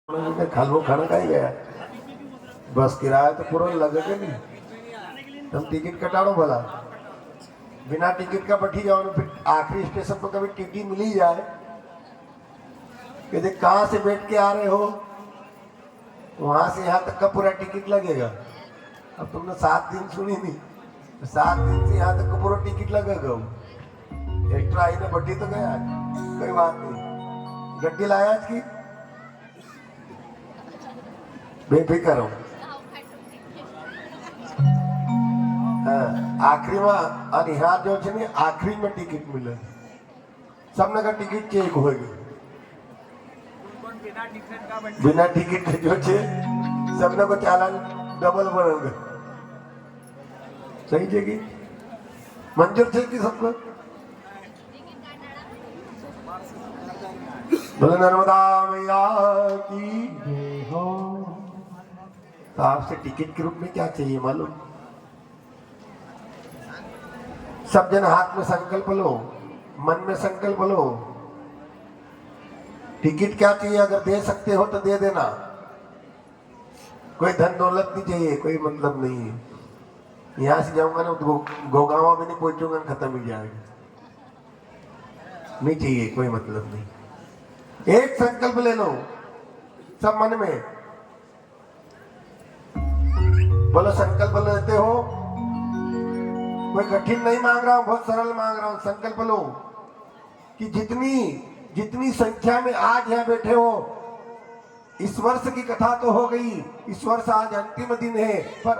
खालो खाना खाई गया बस किराया तो पूरा लगेगा नहीं। तुम टिकट कटाओ भला, बिना टिकट का बैठी जाओ ना, फिर आखिरी स्टेशन पर कभी टिकट मिल ही जाए कि कहाँ से बैठ के आ रहे हो, वहां से यहाँ तक का पूरा टिकट लगेगा। अब तुमने 7 दिन सुनी नहीं, 7 दिन से यहाँ तक का पूरा टिकट लगेगा। एक्स्ट्रा आई ने बड्डी तो गया, कोई बात नहीं। गड्डी लाया आज की बेफिक्र हो। आखिरी में और यहाँ जो है आखिरी में टिकट मिले, सबने का टिकट चेक होगी। बिना टिकट जो है सबने को चालान डबल बनेगा। सही जगह मंजूर थे कि सबको। बोले नर्मदा मैया की हो। तो आपसे टिकट के रूप में क्या चाहिए मालूम? सब जन हाथ में संकल्प लो, मन में संकल्प लो। टिकट क्या चाहिए? अगर दे सकते हो तो दे देना। कोई धन दौलत नहीं चाहिए, कोई मतलब नहीं है। यहां से जाऊंगा ना तो गोगावा भी नहीं पहुंचूंगा, खत्म ही जाएगा। नहीं चाहिए, कोई मतलब नहीं। एक संकल्प ले लो सब मन में। बोलो संकल्प लेते हो, कोई कठिन नहीं मांग रहा हूं, बहुत सरल मांग रहा हूं। संकल्प लो कि जितनी संख्या में आज यहाँ बैठे हो, इस वर्ष की कथा तो हो गई, इस वर्ष आज अंतिम दिन है, पर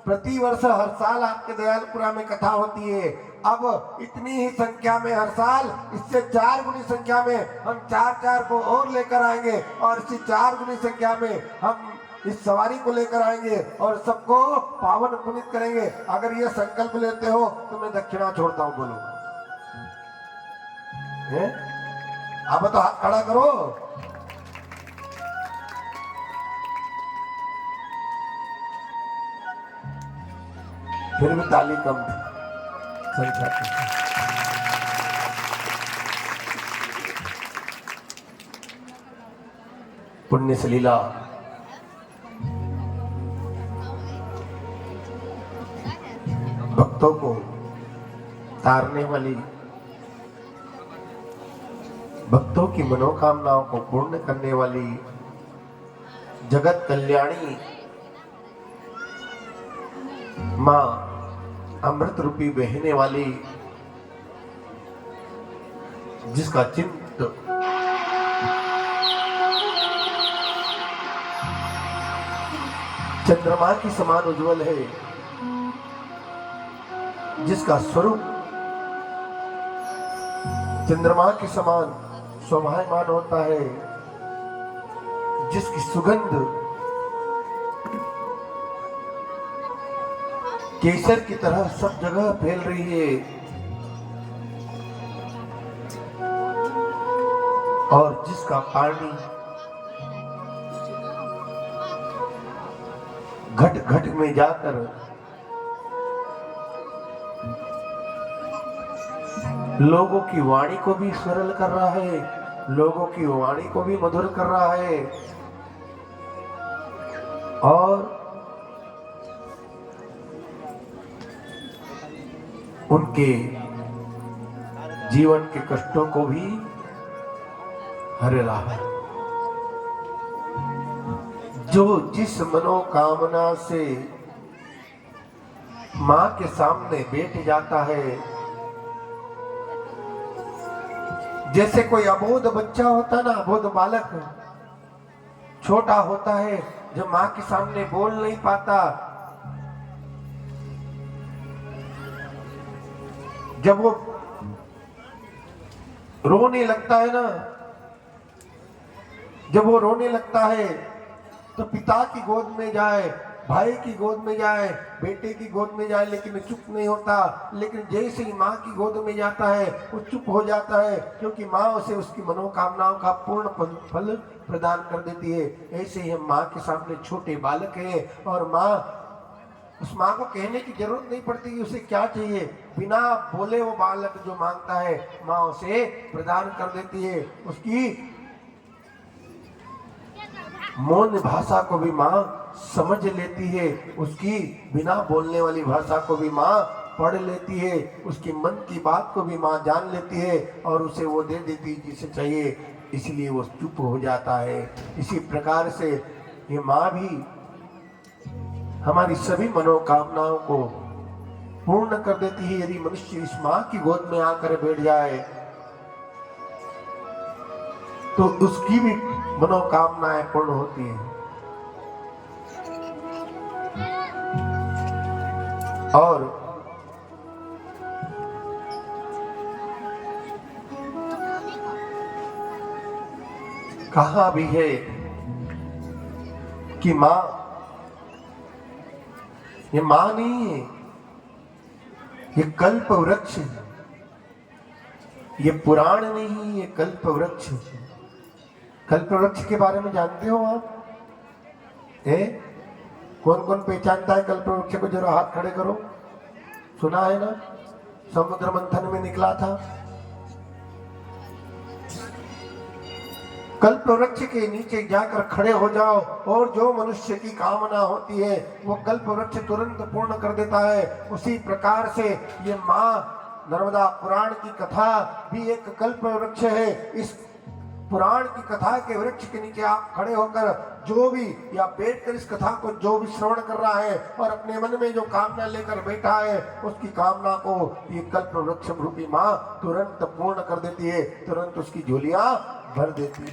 प्रति वर्ष हर साल आपके दयालपुरा में कथा होती है। अब इतनी ही संख्या में हर साल, इससे 4 गुनी संख्या में हम 4 को और लेकर आएंगे, और इसी 4 गुनी संख्या में हम इस सवारी को लेकर आएंगे और सबको पावन पुनीत करेंगे। अगर ये संकल्प लेते हो तो मैं दक्षिणा छोड़ता हूं। बोलो अब तो हाथ खड़ा करो। फिर भी ताली कम थी संख्या की। पुण्य सलीला भक्तों को तारने वाली, भक्तों की मनोकामनाओं को पूर्ण करने वाली, जगत कल्याणी मां, अमृत रूपी बहने वाली, जिसका चित्त चंद्रमा की समान उज्जवल है, जिसका स्वरूप चंद्रमा के समान शोभायमान होता है, जिसकी सुगंध केसर की तरह सब जगह फैल रही है, और जिसका पानी घट घट में जाकर लोगों की वाणी को भी सरल कर रहा है, लोगों की वाणी को भी मधुर कर रहा है, और उनके जीवन के कष्टों को भी हर रहा है। जो जिस मनोकामना से मां के सामने बैठ जाता है, जैसे कोई अबोध बच्चा होता है ना, अबोध बालक छोटा होता है, जो मां के सामने बोल नहीं पाता, जब वो रोने लगता है ना, जब वो रोने लगता है तो पिता की गोद में जाए, भाई की गोद में जाए, बेटे की गोद में जाए, लेकिन चुप नहीं होता। लेकिन जैसे ही माँ की गोद में जाता है वो चुप हो जाता है, क्योंकि माँ उसे उसकी मनोकामनाओं का पूर्ण फल प्रदान कर देती है। ऐसे ही हम माँ के सामने छोटे बालक हैं, और माँ, उस माँ को कहने की जरूरत नहीं पड़ती कि उसे क्या चाहिए, बिना बोले वो बालक जो मांगता है माँ उसे प्रदान कर देती है। उसकी मौन भाषा को भी माँ समझ लेती है, उसकी बिना बोलने वाली भाषा को भी माँ पढ़ लेती है, उसकी मन की बात को भी माँ जान लेती है और उसे वो दे देती है जिसे चाहिए, इसलिए वो चुप हो जाता है। इसी प्रकार से ये माँ भी हमारी सभी मनोकामनाओं को पूर्ण कर देती है। यदि मनुष्य इस माँ की गोद में आकर बैठ जाए तो उसकी भी मनोकामनाएं पूर्ण होती हैं। और कहा भी है कि मां, ये मां नहीं है, ये कल्प वृक्ष है, ये पुराण नहीं, ये कल्प वृक्ष है। कल्प वृक्ष के बारे में जानते हो आप? कौन कौन पहचानता है कल्प वृक्ष को? जरा हाथ खड़े करो। सुना है ना, समुद्र मंथन में निकला था। कल्प वृक्ष के नीचे जाकर खड़े हो जाओ और जो मनुष्य की कामना होती है वो कल्प वृक्ष तुरंत पूर्ण कर देता है। उसी प्रकार से ये माँ नर्मदा पुराण की कथा भी एक कल्प वृक्ष है। इस पुराण की कथा के वृक्ष के नीचे आप खड़े होकर जो भी या बैठकर इस कथा को जो भी श्रवण कर रहा है और अपने मन में जो कामना लेकर बैठा है उसकी कामना को ये कल्प वृक्ष रूपी माँ तुरंत पूर्ण कर देती है, तुरंत उसकी झोलियां भर देती है।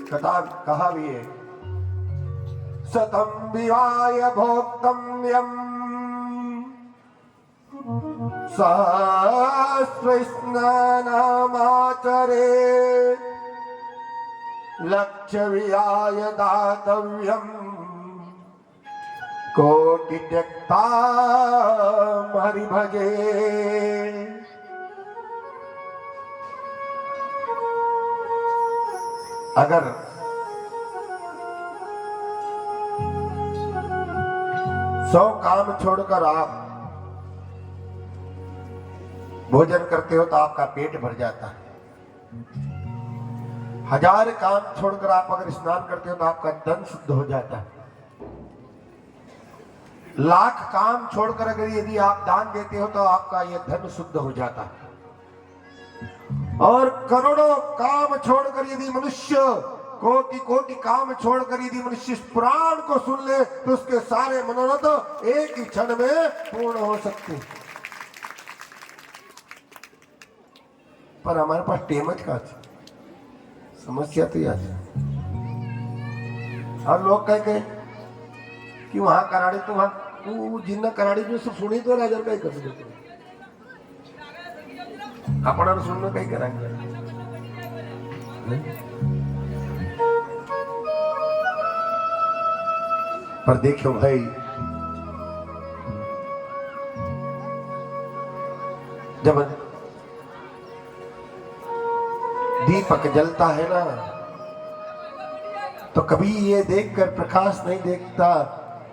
कथा कहा भी है, सतम विवाय भोक्तव्यम सहस्र स्नानामाचरे लक्ष्य विहाय दातव्यम कोटि त्यक्ता हरि भजे। अगर सौ काम छोड़कर आप भोजन करते हो तो आपका पेट भर जाता है। 1000 काम छोड़कर आप अगर स्नान करते हो तो आपका तन शुद्ध हो जाता है। 1,00,000 काम छोड़कर अगर यदि आप दान देते हो तो आपका यह धन शुद्ध हो जाता है। और करोड़ों काम छोड़कर यदि मनुष्य कोटि कोटि काम छोड़कर यदि मनुष्य इस पुराण को सुन ले तो उसके सारे मनोरथ एक ही क्षण में पूर्ण हो सकते हैं। पर हमारे पास टेमच का समस्या तो याद है। और लोग कहते कि वहां कराड़ी तो वहां जिन्ना कराड़ी जो सुनी तो राजर कहीं कर देते अपना सुनना कहीं कराएंगे। पर देखो भाई, जब दीपक जलता है ना तो कभी ये देखकर प्रकाश नहीं देखता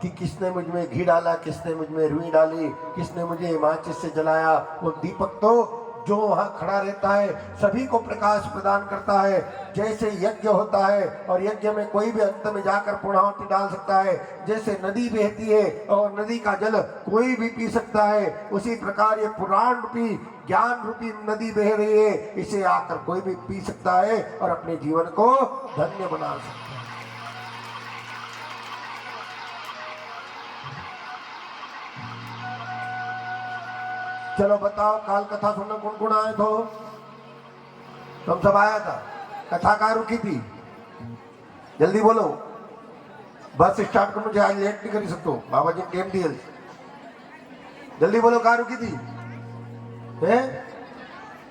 कि किसने मुझ में घी डाला, किसने मुझ में रुई डाली, किसने मुझे माचिस से जलाया। वो दीपक तो जो वहां खड़ा रहता है सभी को प्रकाश प्रदान करता है। जैसे यज्ञ होता है और यज्ञ में कोई भी अंत में जाकर पूर्णाहुति डाल सकता है, जैसे नदी बहती है और नदी का जल कोई भी पी सकता है, उसी प्रकार ये पुराण रूपी ज्ञान रूपी नदी बह रही है, इसे आकर कोई भी पी सकता है और अपने जीवन को धन्य बना सकता है। चलो बताओ, काल कथा सुनने कौन कौन आए थे? तुम सब आया था? कथा कहाँ रुकी थी? जल्दी बोलो, बस स्टार्ट करो, मुझे आज लेट नहीं कर सकते बाबा जी टेम दिए। जल्दी बोलो, कहाँ रुकी थी?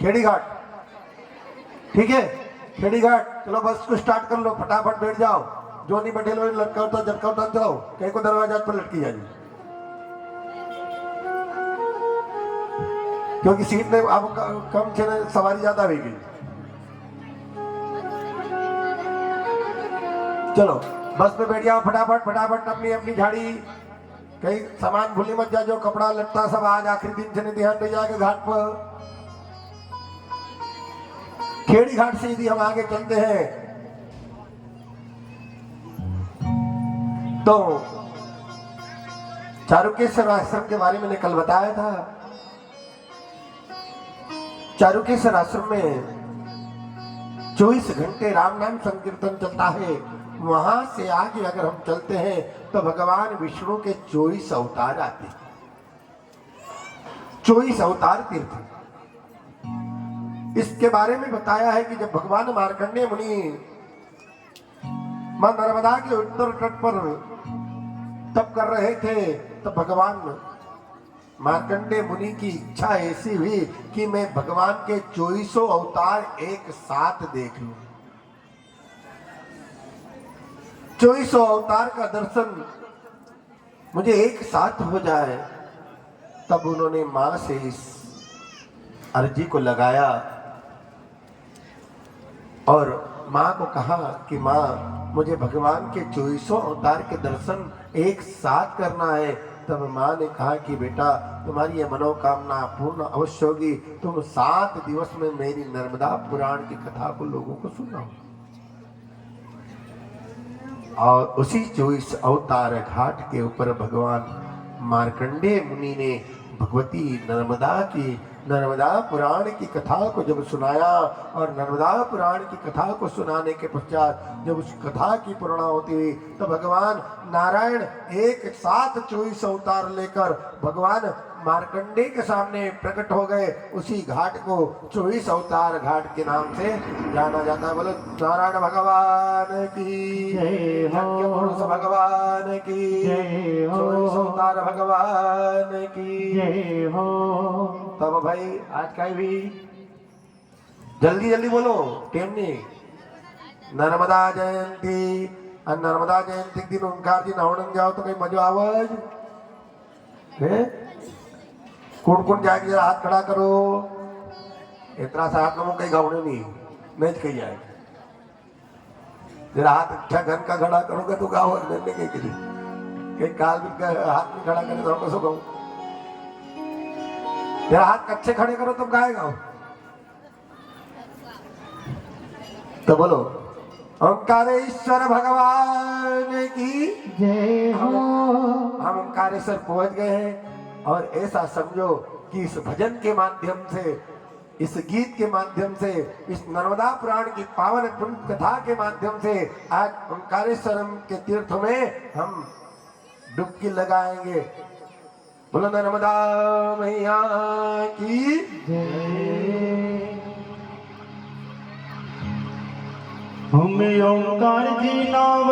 खेड़ी घाट, ठीक है, खेड़ी घाट। चलो बस को स्टार्ट कर लो, फटाफट बैठ जाओ। जो नहीं बैठे लो लटका उठा झटका उठा जाओ, कहीं को दरवाजा पर लटकी जाएगी, क्योंकि सीट में अब कम से सवारी ज्यादा होगी। चलो बस में बैठ जाओ, फटाफट फटाफट अपनी अपनी झाड़ी, कहीं सामान भूली मत जा, जो कपड़ा लट्टा सब आज आखिरी दिन से नहीं ध्यान दे जाएगा घाट पर। खेड़ी घाट से यदि हम आगे चलते हैं तो चारुकेश्वर आश्रम के बारे में मैंने कल बताया था। चारुकेश्वर आश्रम में 24 घंटे राम नाम संकीर्तन चलता है। वहां से आगे अगर हम चलते हैं तो भगवान विष्णु के 24 अवतार आते हैं। 24 अवतार तीर्थ। इसके बारे में बताया है कि जब भगवान मार्कंडेय मुनि मां नर्मदा के उत्तर तट पर तप कर रहे थे, तब भगवान मार्कंडेय मुनि की इच्छा ऐसी हुई कि मैं भगवान के 24 अवतार एक साथ देख लूं। 24 अवतार का दर्शन मुझे एक साथ हो जाए। तब उन्होंने मां से इस अर्जी को लगाया और मां को कहा कि मां, मुझे भगवान के 24 अवतार के दर्शन एक साथ करना है। तब मां ने कहा कि बेटा, तुम्हारी ये मनोकामना पूर्ण अवश्य होगी। तुम 7 दिवस में मेरी नर्मदा पुराण की कथा को लोगों को सुनाओ। और उसी 24 अवतार घाट के ऊपर भगवान मार्कंडेय मुनि ने भगवती नर्मदा पुराण की कथा को जब सुनाया, और नर्मदा पुराण की कथा को सुनाने के पश्चात जब उस कथा की पूर्णाहुति हुई, तो भगवान नारायण एक साथ 24 अवतार लेकर भगवान मार्कंडेय के सामने प्रकट हो गए। उसी घाट को 24 अवतार घाट के नाम से जाना जाता है। बोलो नारायण भगवान की जय, पुरुष भगवान की जय, 24 अवतार भगवान की जय हो। तब भाई आज का भी जल्दी जल्दी बोलो, टेम नहीं। नर्मदा जयंती, और नर्मदा जयंती के दिन ओंकार जी नहावन जाओ तो कहीं मजा आवाज है। कौन कौन जाएगी, जरा हाथ खड़ा करो। इतना सा हाथ में कहीं गावने नहीं कहीं जाएगी। जरा हाथ अच्छा घन का खड़ा करोगे तो गाओ नहीं कहीं काल भी हाथ में खड़ा करे तो हम कैसे गाऊं। जरा हाथ अच्छे खड़े करो तब गाएगा। तो बोलो ओंकारेश्वर भगवान की जय हो। हम ओंकारेश्वर पहुंच गए हैं, और ऐसा समझो कि इस भजन के माध्यम से, इस गीत के माध्यम से, इस नर्मदा पुराण की पावन पुण्य कथा के माध्यम से आज ओंकारेश्वरम के तीर्थ में हम डुबकी लगाएंगे। बोलो नर्मदा मैया की जय। हम ओंकार जी नाम